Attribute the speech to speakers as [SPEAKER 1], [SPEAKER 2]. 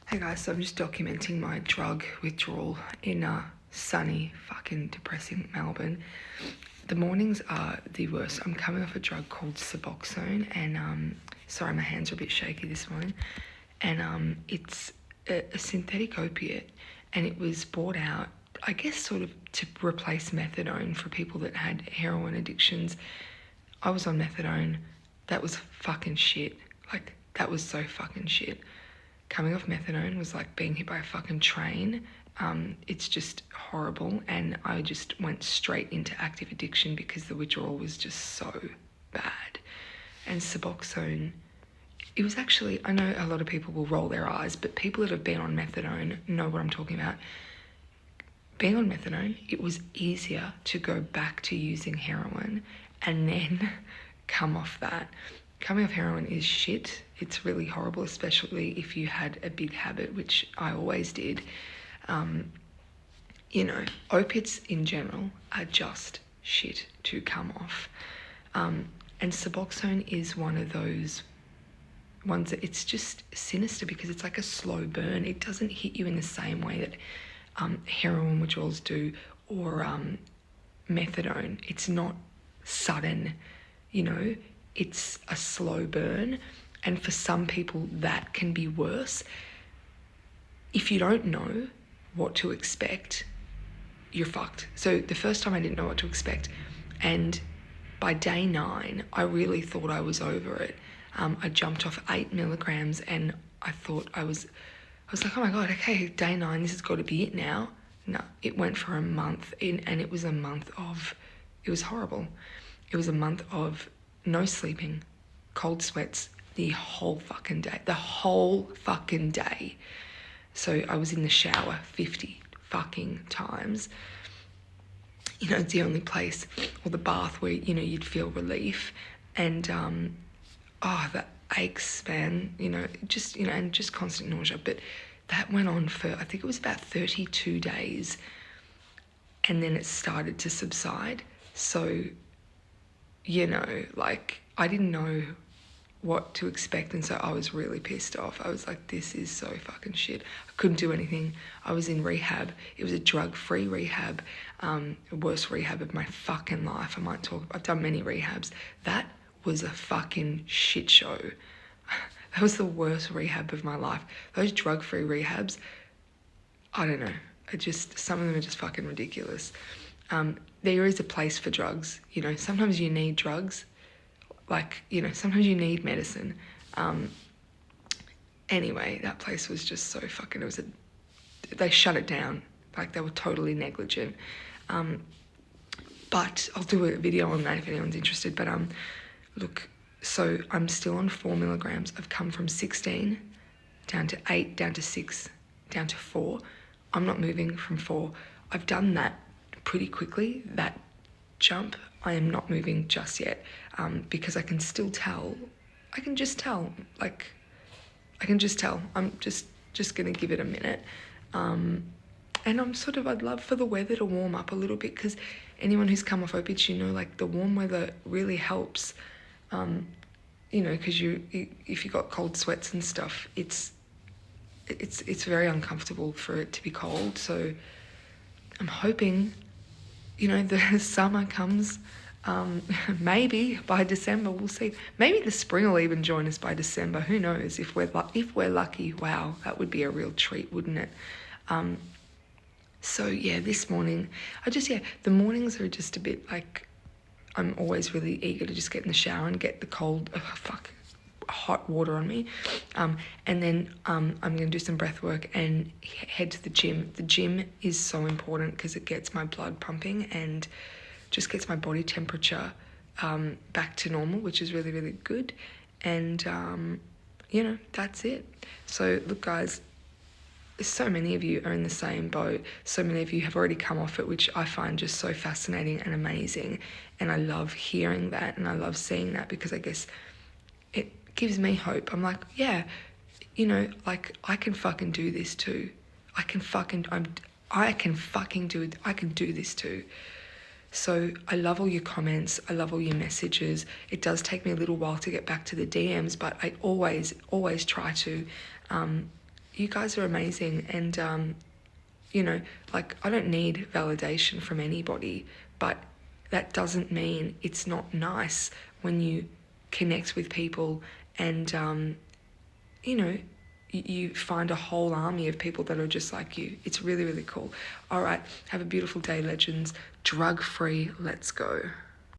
[SPEAKER 1] Hey guys, so I'm just documenting my drug withdrawal in sunny, fucking depressing Melbourne. The mornings are the worst. I'm coming off a drug called Suboxone, and sorry, my hands are a bit shaky this morning. And it's a synthetic opiate, and it was brought out, I guess, sort of to replace methadone for people that had heroin addictions. I was on methadone. That was fucking shit. Like, that was so fucking shit. Coming off methadone was like being hit by a fucking train. It's just horrible, and I just went straight into active addiction because the withdrawal was just so bad. And Suboxone, it was actually, I know a lot of people will roll their eyes, but people that have been on methadone know what I'm talking about. Being on methadone, it was easier to go back to using heroin and then come off that. Coming off heroin is shit. It's really horrible, especially if you had a big habit, which I always did. Opiates in general are just shit to come off. And Suboxone is one of those ones that it's just sinister because it's like a slow burn. It doesn't hit you in the same way that heroin withdrawals do, or methadone. It's not sudden, it's a slow burn, and for some people that can be worse. If you don't know what to expect, you're fucked. So the first time I didn't know what to expect, and by day 9 I really thought I was over it. I jumped off 8 milligrams, and I thought I was like, oh my god, okay, day 9, this has got to be it now. No, it went for a month, and it was a month of, it was horrible. It was a month of no sleeping, cold sweats the whole fucking day. So I was in the shower 50 fucking times. It's the only place, or the bath, where, you'd feel relief. And, the aches, man, and just constant nausea. But that went on for, I think it was about 32 days. And then it started to subside. So, I didn't know what to expect, and so I was really pissed off. I was like, this is so fucking shit. I couldn't do anything. I was in rehab. It was a drug-free rehab, worst rehab of my fucking life. I've done many rehabs. That was a fucking shit show. That was the worst rehab of my life. Those drug-free rehabs, I don't know. Some of them are just fucking ridiculous. There is a place for drugs. Sometimes you need drugs. Sometimes you need medicine. Anyway, that place was just so fucking, they shut it down. They were totally negligent. But I'll do a video on that if anyone's interested. But look, so I'm still on 4 milligrams. I've come from 16 down to 8, down to 6, down to 4. I'm not moving from 4. I've done that pretty quickly, that jump. I am not moving just yet, because I can still tell. I can just tell. I'm just going to give it a minute. And I'd love for the weather to warm up a little bit, because anyone who's come off opiates, the warm weather really helps. Because if you got cold sweats and stuff, it's very uncomfortable for it to be cold. So I'm hoping, the summer comes, maybe by December. We'll see. Maybe the spring will even join us by December. Who knows? If we're lucky, wow, that would be a real treat, wouldn't it? So yeah, this morning, the mornings are just a bit like, I'm always really eager to just get in the shower and get the cold, hot water on me. And then I'm going to do some breath work and head to the gym. The gym is so important because it gets my blood pumping and just gets my body temperature back to normal, which is really, really good. And, that's it. So look, guys, so many of you are in the same boat. So many of you have already come off it, which I find just so fascinating and amazing. And I love hearing that, and I love seeing that, because I guess it gives me hope. I'm like, yeah, I can fucking do this too. I can do this too. So I love all your comments. I love all your messages. It does take me a little while to get back to the DMs, but I always try to, you guys are amazing. And, you know, like, I don't need validation from anybody, but that doesn't mean it's not nice when you connect with people and, you know, you find a whole army of people that are just like you. It's really, really cool. All right, have a beautiful day, legends. Drug free, let's go.